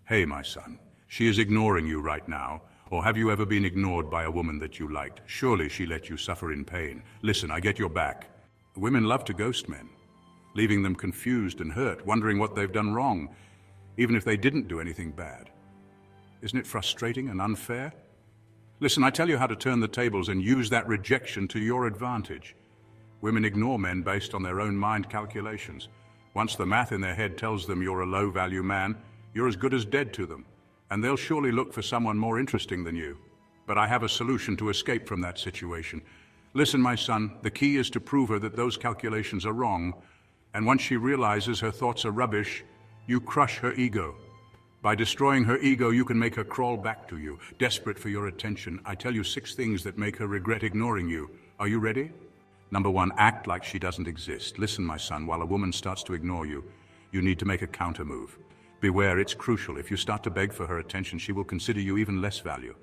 Hey, my son, she is ignoring you right now. Or have you ever been ignored by a woman that you liked? Surely she let you suffer in pain. Listen, I get your back. Women love to ghost men, leaving them confused and hurt, wondering what they've done wrong, even if they didn't do anything bad. Isn't it frustrating and unfair? Listen, I tell you how to turn the tables and use that rejection to your advantage. Women ignore men based on their own mind calculations. Once the math in their head tells them you're a low-value man, you're as good as dead to them, and they'll surely look for someone more interesting than you. But I have a solution to escape from that situation. Listen, my son, the key is to prove her that those calculations are wrong, and once she realizes her thoughts are rubbish, you crush her ego. By destroying her ego, you can make her crawl back to you, desperate for your attention. I tell you 6 things that make her regret ignoring you. Are you ready? Number 1, act like she doesn't exist. Listen, my son, while a woman starts to ignore you, you need to make a counter move. Beware, it's crucial. If you start to beg for her attention, she will consider you even less value.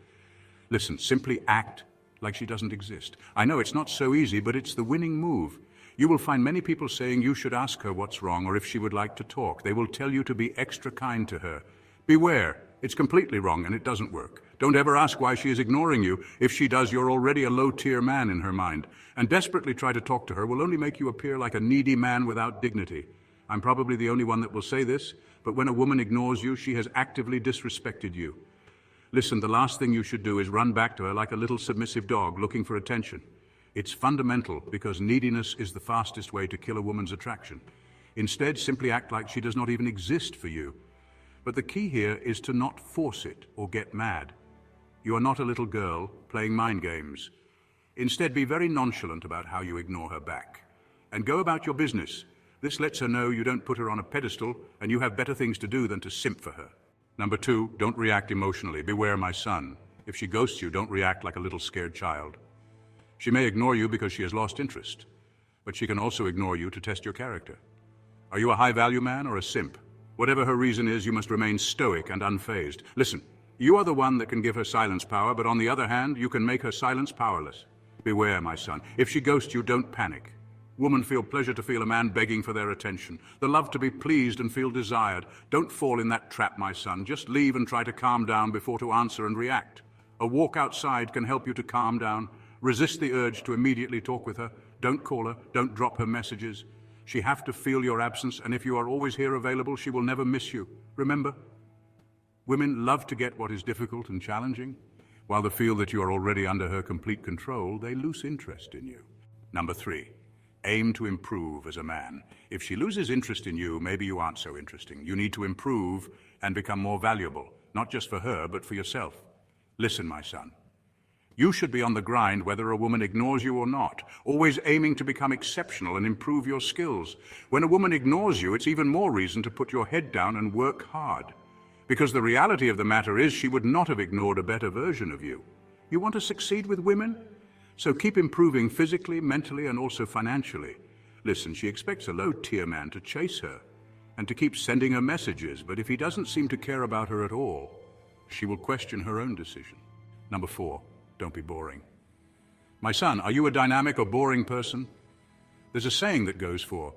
Listen, simply act like she doesn't exist. I know it's not so easy, but it's the winning move. You will find many people saying you should ask her what's wrong or if she would like to talk. They will tell you to be extra kind to her. Beware, it's completely wrong and it doesn't work. Don't ever ask why she is ignoring you. If she does, you're already a low-tier man in her mind. And desperately try to talk to her will only make you appear like a needy man without dignity. I'm probably the only one that will say this, but when a woman ignores you, she has actively disrespected you. Listen, the last thing you should do is run back to her like a little submissive dog looking for attention. It's fundamental because neediness is the fastest way to kill a woman's attraction. Instead, simply act like she does not even exist for you. But the key here is to not force it or get mad. You are not a little girl playing mind games. Instead, be very nonchalant about how you ignore her back. And go about your business. This lets her know you don't put her on a pedestal and you have better things to do than to simp for her. Number 2, don't react emotionally. Beware, my son. If she ghosts you, don't react like a little scared child. She may ignore you because she has lost interest, but she can also ignore you to test your character. Are you a high-value man or a simp? Whatever her reason is, you must remain stoic and unfazed. Listen, you are the one that can give her silence power, but on the other hand, you can make her silence powerless. Beware, my son. If she ghosts you, don't panic. Women feel pleasure to feel a man begging for their attention. The love to be pleased and feel desired. Don't fall in that trap, my son. Just leave and try to calm down before to answer and react. A walk outside can help you to calm down. Resist the urge to immediately talk with her. Don't call her. Don't drop her messages. She has to feel your absence, and if you are always here available, she will never miss you. Remember, women love to get what is difficult and challenging. While they feel that you are already under her complete control, they lose interest in you. Number 3, aim to improve as a man. If she loses interest in you, maybe you aren't so interesting. You need to improve and become more valuable, not just for her, but for yourself. Listen, my son. You should be on the grind whether a woman ignores you or not, always aiming to become exceptional and improve your skills. When a woman ignores you, it's even more reason to put your head down and work hard. Because the reality of the matter is she would not have ignored a better version of you. You want to succeed with women? So keep improving physically, mentally, and also financially. Listen, she expects a low-tier man to chase her and to keep sending her messages, but if he doesn't seem to care about her at all, she will question her own decision. Number 4, don't be boring. My son, are you a dynamic or boring person? There's a saying that goes for,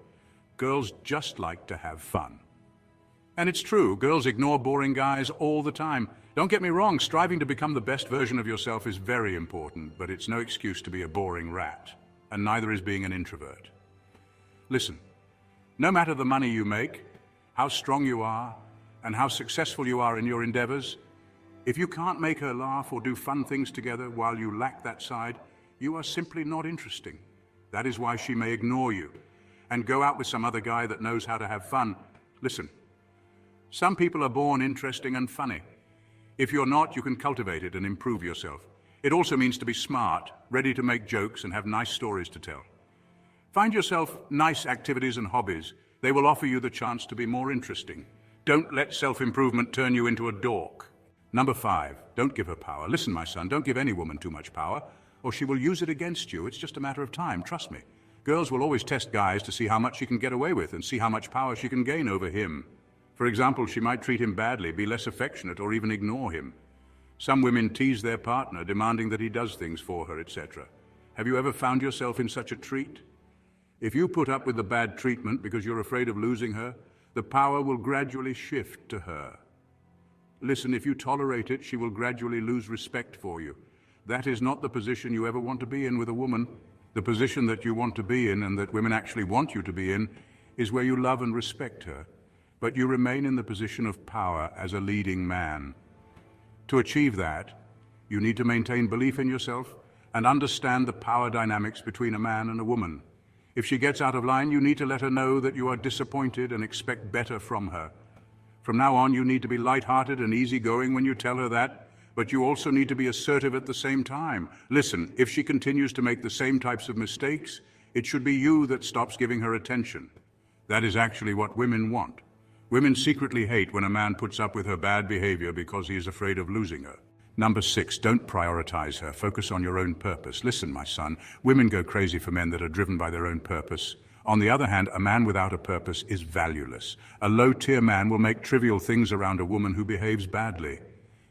girls just like to have fun. And it's true, girls ignore boring guys all the time. Don't get me wrong, striving to become the best version of yourself is very important, but it's no excuse to be a boring rat, and neither is being an introvert. Listen, no matter the money you make, how strong you are, and how successful you are in your endeavors, if you can't make her laugh or do fun things together while you lack that side, you are simply not interesting. That is why she may ignore you and go out with some other guy that knows how to have fun. Listen, some people are born interesting and funny. If you're not, you can cultivate it and improve yourself. It also means to be smart, ready to make jokes and have nice stories to tell. Find yourself nice activities and hobbies. They will offer you the chance to be more interesting. Don't let self-improvement turn you into a dork. Number 5, don't give her power. Listen, my son, don't give any woman too much power, or she will use it against you. It's just a matter of time, trust me. Girls will always test guys to see how much she can get away with and see how much power she can gain over him. For example, she might treat him badly, be less affectionate, or even ignore him. Some women tease their partner, demanding that he does things for her, etc. Have you ever found yourself in such a treat? If you put up with the bad treatment because you're afraid of losing her, the power will gradually shift to her. Listen, if you tolerate it, she will gradually lose respect for you. That is not the position you ever want to be in with a woman. The position that you want to be in, and that women actually want you to be in, is where you love and respect her, but you remain in the position of power as a leading man. To achieve that, you need to maintain belief in yourself and understand the power dynamics between a man and a woman. If she gets out of line, you need to let her know that you are disappointed and expect better from her. From now on, you need to be lighthearted and easygoing when you tell her that, but you also need to be assertive at the same time. Listen, if she continues to make the same types of mistakes, it should be you that stops giving her attention. That is actually what women want. Women secretly hate when a man puts up with her bad behavior because he is afraid of losing her. Number 6, don't prioritize her. Focus on your own purpose. Listen, my son, women go crazy for men that are driven by their own purpose. On the other hand, a man without a purpose is valueless. A low-tier man will make trivial things around a woman who behaves badly.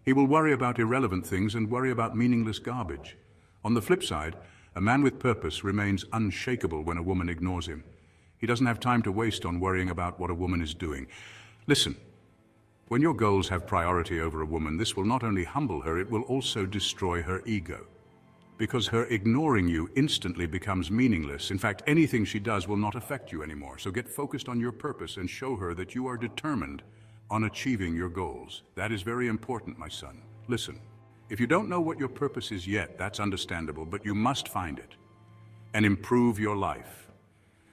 He will worry about irrelevant things and worry about meaningless garbage. On the flip side, a man with purpose remains unshakable when a woman ignores him. He doesn't have time to waste on worrying about what a woman is doing. Listen, when your goals have priority over a woman, this will not only humble her, it will also destroy her ego. Because her ignoring you instantly becomes meaningless. In fact, anything she does will not affect you anymore. So get focused on your purpose and show her that you are determined on achieving your goals. That is very important, my son. Listen, if you don't know what your purpose is yet, that's understandable, but you must find it and improve your life.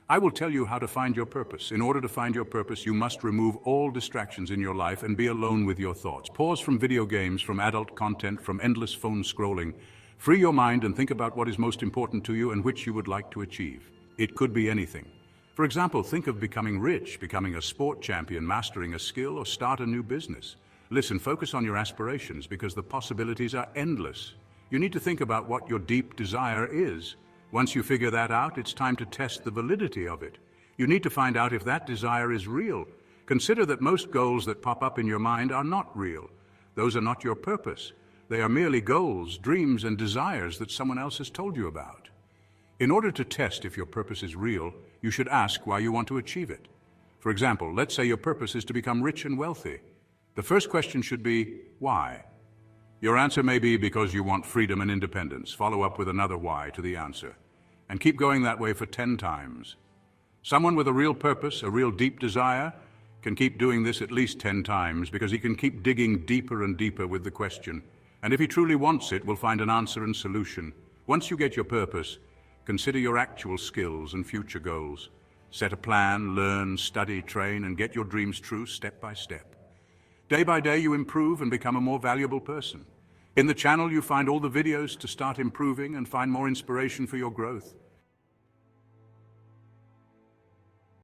I will tell you how to find your purpose. In order to find your purpose, you must remove all distractions in your life and be alone with your thoughts. Pause from video games, from adult content, from endless phone scrolling. Free your mind and think about what is most important to you and which you would like to achieve. It could be anything. For example, think of becoming rich, becoming a sport champion, mastering a skill, or start a new business. Listen, focus on your aspirations because the possibilities are endless. You need to think about what your deep desire is. Once you figure that out, it's time to test the validity of it. You need to find out if that desire is real. Consider that most goals that pop up in your mind are not real. Those are not your purpose. They are merely goals, dreams, and desires that someone else has told you about. In order to test if your purpose is real, you should ask why you want to achieve it. For example, let's say your purpose is to become rich and wealthy. The first question should be, why? Your answer may be because you want freedom and independence. Follow up with another why to the answer. And keep going that way for 10 times. Someone with a real purpose, a real deep desire, can keep doing this at least 10 times because he can keep digging deeper and deeper with the question. And if he truly wants it, will find an answer and solution. Once you get your purpose, consider your actual skills and future goals. Set a plan, learn, study, train, and get your dreams true step by step. Day by day, you improve and become a more valuable person. In the channel, you find all the videos to start improving and find more inspiration for your growth.